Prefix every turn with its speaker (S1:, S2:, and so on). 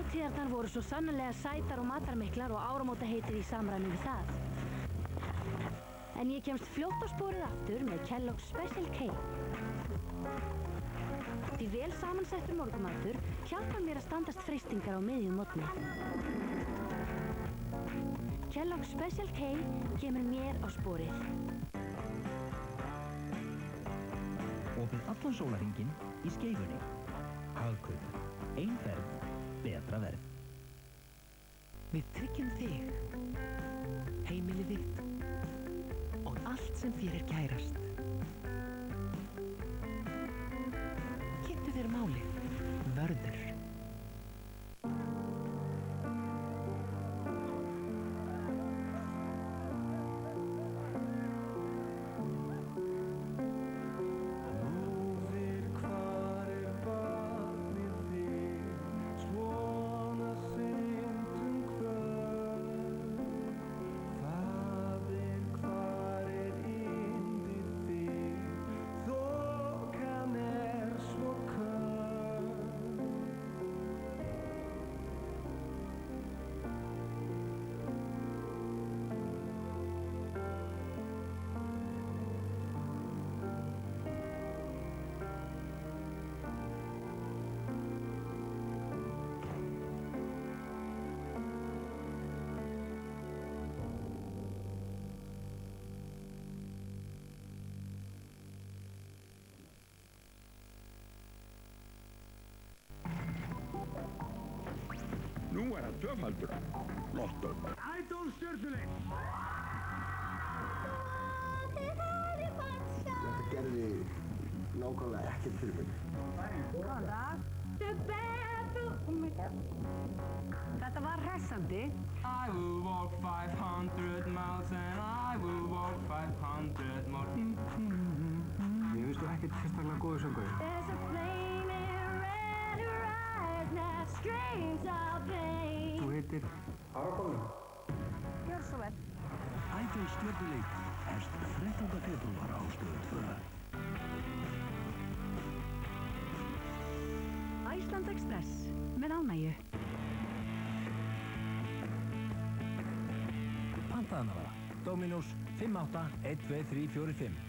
S1: Hátíðarnar voru svo sannarlega sætar og matarmiklar og áramótaheitið í samræmi við það. En ég kemst fljótt á sporið aftur með Kellogg's Special K. Því vel samansettur morgumatur hjálpar mér að standast freistingar á miðjum morgni. Kellogg's Special K kemur mér á sporið.
S2: Opið allan sólarhringinn í Skeifunni. Hagkaup. Ein ferð, betra verð.
S3: Við tryggjum þig, heimilið þitt og allt sem þér kærast. Kynntu þér málið, Vörður.
S4: Nú það tvöfaldur. Lotto.
S5: Idol stjörnuleik.
S6: Þetta gerði nákvæmlega ekkert fyrir mig.
S7: Konrad. Þetta var hressandi.
S8: I will walk 500 miles and I will walk 500 more.
S5: Mér finnst þú ekkert sérstaklega góður söngari.
S1: There's a flame in red eyes that screams of pain.
S5: Þú heitir Arakonum.
S7: Gjör svo vel.
S4: Idol stjörnuleik hefst 13. febrúar á Stöð 2.
S1: Iceland Express með ánægju.
S2: Pantaðan að vara. Dominos 58123445.